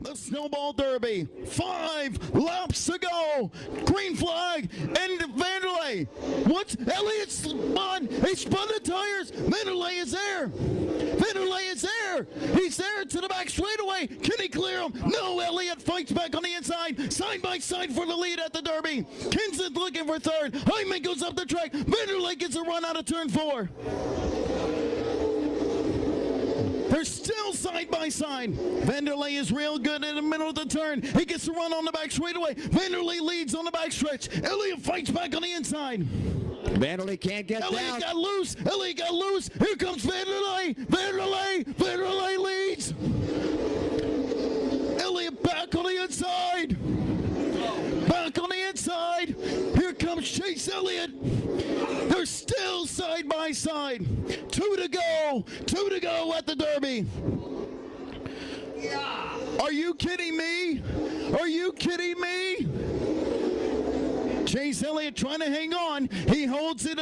the Snowball Derby. 5 laps to go. Green flag and Vanderlei. What's Elliott spun? He spun the tires. Vanderlei is there. Vanderlei is there. He's there to the back straightaway. Can he clear him? No, Elliott fights back on the inside. Side by side for the lead at the Derby. Kinson's looking for third. Hyman goes up the track. Vanderlei gets a run out of turn 4. They're still side by side. Vanderlei is real good in the middle of the turn. He gets to run on the back straightaway. Vanderlei leads on the back stretch. Elliott fights back on the inside. Vanderlei can't get down. Elliott got loose. Elliott got loose. Here comes Vanderlei. Vanderlei leads. Elliott back on the inside. Back on the inside. Here comes Chase Elliott. They're still side by side. 2 to go. 2 to go at the Derby. Yeah. Are you kidding me? Are you kidding me? Chase Elliott trying to hang on. He holds it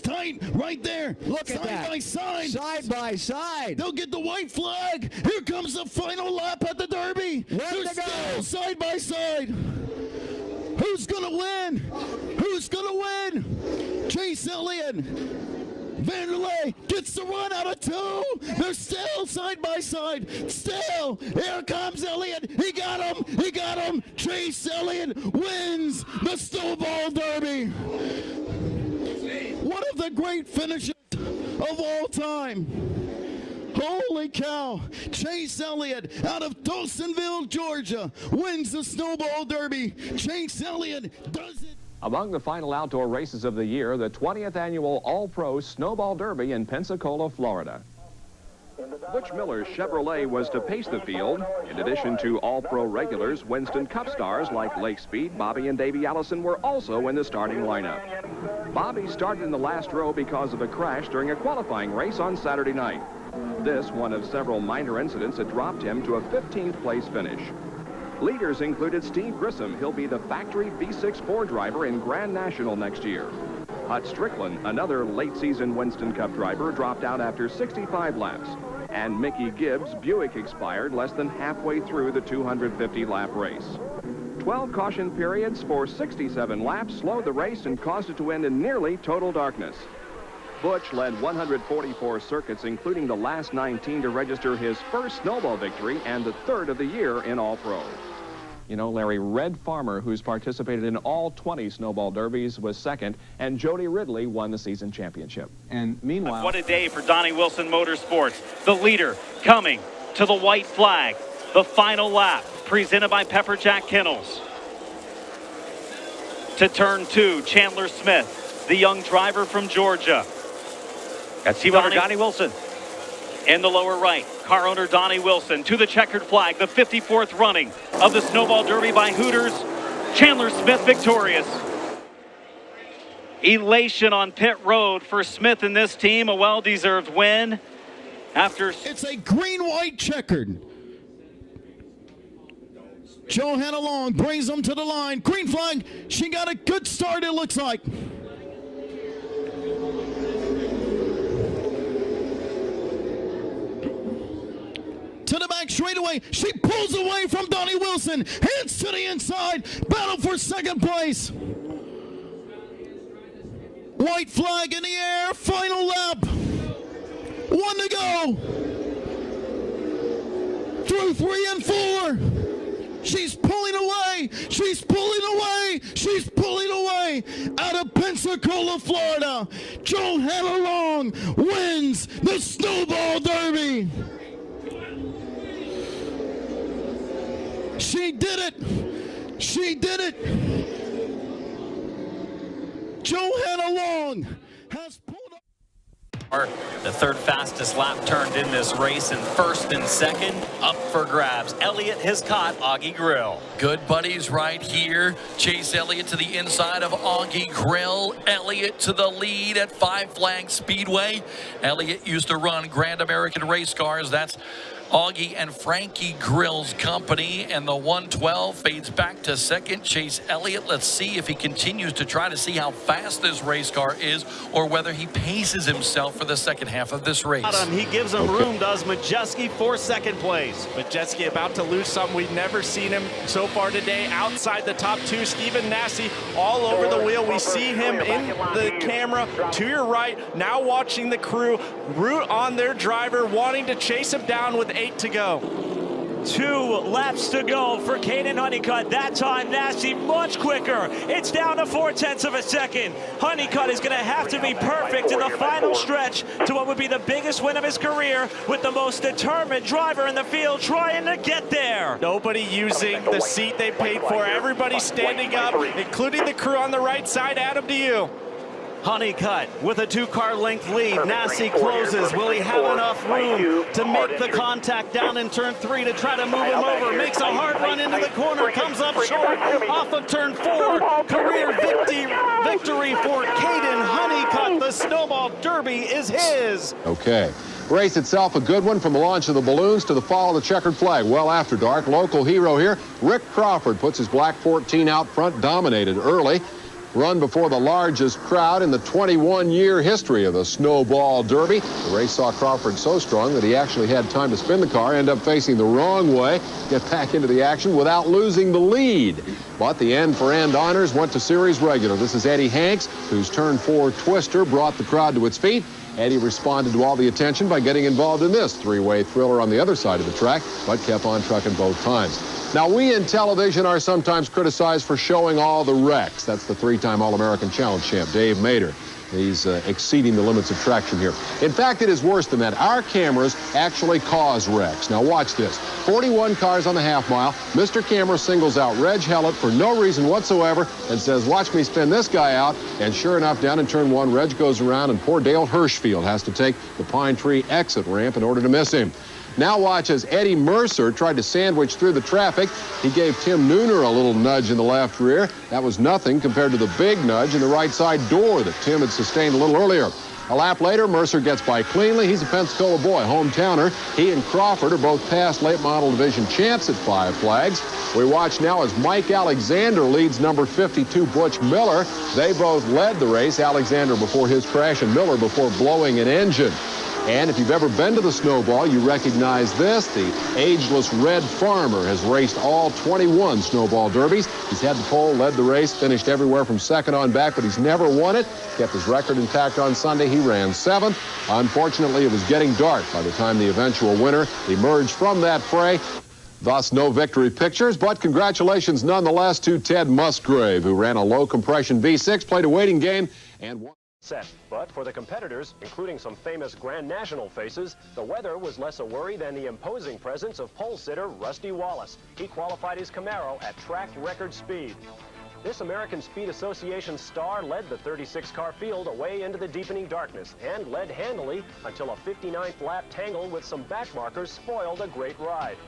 tight right there. Look at that. Side by side. Side by side. They'll get the white flag. Here comes the final lap at the Derby. They're still side by side. Who's going to win? Who's going to win? Chase Elliott. Vanderlei gets the run out of 2. They're still side by side. Still. Here comes Elliott. He got him. He got him. Chase Elliott wins the Snowball Derby. One of the great finishes of all time. Holy cow. Chase Elliott out of Dawsonville, Georgia wins the Snowball Derby. Chase Elliott does it. Among the final outdoor races of the year, the 20th annual All-Pro Snowball Derby in Pensacola, Florida. Butch Miller's Chevrolet was to pace the field. In addition to All-Pro regulars, Winston Cup stars like Lake Speed, Bobby and Davey Allison were also in the starting lineup. Bobby started in the last row because of a crash during a qualifying race on Saturday night. This, one of several minor incidents that dropped him to a 15th place finish. Leaders included Steve Grissom. He'll be the factory V6 Ford driver in Grand National next year. Hut Strickland, another late-season Winston Cup driver, dropped out after 65 laps. And Mickey Gibbs' Buick expired less than halfway through the 250-lap race. 12 caution periods for 67 laps slowed the race and caused it to end in nearly total darkness. Butch led 144 circuits, including the last 19, to register his first snowball victory and the 3rd of the year in All-Pro. You know, Larry, Red Farmer, who's participated in all 20 snowball derbies, was second, and Jody Ridley won the season championship. And meanwhile... What a day for Donnie Wilson Motorsports. The leader coming to the white flag. The final lap, presented by Pepper Jack Kennels. To turn 2, Chandler Smith, the young driver from Georgia. That's team owner Donnie Wilson. In the lower right, car owner Donnie Wilson to the checkered flag, the 54th running of the Snowball Derby by Hooters. Chandler Smith victorious. Elation on pit road for Smith and this team, a well-deserved win. After it's a green-white checkered. Joe head along, brings them to the line. Green flag. She got a good start, it looks like. To the back straightaway. She pulls away from Donnie Wilson. Hands to the inside. Battle for second place. White flag in the air. Final lap. 1 to go. Through 3 and 4. She's pulling away. She's pulling away. She's pulling away. Out of Pensacola, Florida, Joe Headalong wins the Snowball Derby. She did it. She did it. Joe Headalong has pulled up. The 3rd fastest lap turned in this race, and 1st and 2nd up for grabs. Elliott has caught Augie Grill. Good buddies right here. Chase Elliott to the inside of Augie Grill. Elliott to the lead at Five Flags Speedway. Elliott used to run Grand American race cars. That's Augie and Frankie Grill's company, and the 112 fades back to second. Chase Elliott, let's see if he continues to try to see how fast this race car is or whether he paces himself for the second half of this race. He gives him room, does Majeski, for second place. Majeski about to lose something. We've never seen him so far today outside the top two. Stephen Nasse all over the wheel. We see him in the camera to your right, now watching the crew root on their driver, wanting to chase him down with 8 to go. 2 laps to go for Caden Honeycutt. That time, Nasse much quicker. It's down to 0.4 of a second. Honeycutt is going to have to be perfect in the final stretch to what would be the biggest win of his career, with the most determined driver in the field trying to get there. Nobody using the seat they paid for. Everybody standing up, including the crew on the right side. Adam, to you. Honeycutt with a 2-car length lead. Nasse closes. Will he have enough room to make the contact down in turn 3 to try to move him over? Makes a hard run into the corner, comes up short off of turn 4. Career victory for Caden Honeycutt. The Snowball Derby is his. Okay. Race itself a good one, from the launch of the balloons to the fall of the checkered flag. Well after dark, local hero here, Rick Crawford, puts his black 14 out front, dominated early. Run before the largest crowd in the 21-year history of the Snowball Derby. The race saw Crawford so strong that he actually had time to spin the car, end up facing the wrong way, get back into the action without losing the lead. But the end-for-end honors went to series regular. This is Eddie Hanks, whose turn 4 twister brought the crowd to its feet. Eddie responded to all the attention by getting involved in this 3-way thriller on the other side of the track, but kept on trucking both times. Now, we in television are sometimes criticized for showing all the wrecks. That's the 3-time All-American Challenge champ, Dave Mader. He's exceeding the limits of traction here. In fact, it is worse than that. Our cameras actually cause wrecks. Now, watch this. 41 cars on the half mile. Mr. Camera singles out Reg Hellett for no reason whatsoever and says, watch me spin this guy out. And sure enough, down in turn 1, Reg goes around, and poor Dale Hirschfield has to take the Pine Tree exit ramp in order to miss him. Now watch as Eddie Mercer tried to sandwich through the traffic. He gave Tim Nooner a little nudge in the left rear. That was nothing compared to the big nudge in the right side door that Tim had sustained a little earlier. A lap later, Mercer gets by cleanly. He's a Pensacola boy, hometowner. He and Crawford are both past late model division champs at Five Flags. We watch now as Mike Alexander leads number 52, Butch Miller. They both led the race, Alexander before his crash and Miller before blowing an engine. And if you've ever been to the Snowball, you recognize this. The ageless Red Farmer has raced all 21 Snowball Derbies. He's had the pole, led the race, finished everywhere from second on back, but he's never won it. Kept his record intact on Sunday. He ran 7th. Unfortunately, it was getting dark by the time the eventual winner emerged from that fray. Thus, no victory pictures, but congratulations nonetheless to Ted Musgrave, who ran a low-compression V6, played a waiting game, and won. But for the competitors, including some famous Grand National faces, the weather was less a worry than the imposing presence of pole sitter Rusty Wallace. He qualified his Camaro at track record speed. This American Speed Association star led the 36-car field away into the deepening darkness and led handily until a 59th lap tangle with some backmarkers spoiled a great ride.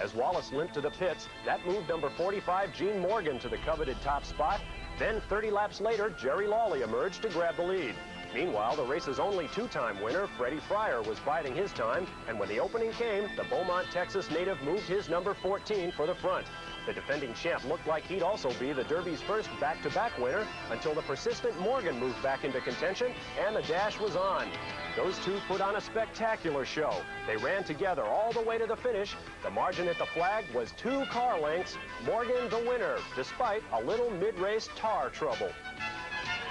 As Wallace limped to the pits, that moved number 45 Gene Morgan to the coveted top spot. Then 30 laps later, Jerry Lawley emerged to grab the lead. Meanwhile, the race's only 2-time winner, Freddie Fryer, was biding his time, and when the opening came, the Beaumont, Texas native moved his number 14 for the front. The defending champ looked like he'd also be the Derby's first back-to-back winner until the persistent Morgan moved back into contention, and the dash was on. Those two put on a spectacular show. They ran together all the way to the finish. The margin at the flag was 2 car lengths. Morgan the winner, despite a little mid-race tar trouble.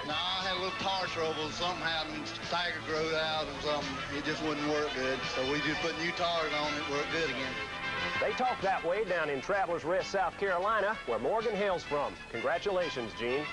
No, I had a little tar trouble. Something happened. Tiger growed out or something. It just wouldn't work good. So we just put new tires on. It worked good again. They talk that way down in Travelers Rest, South Carolina, where Morgan hails from. Congratulations, Gene.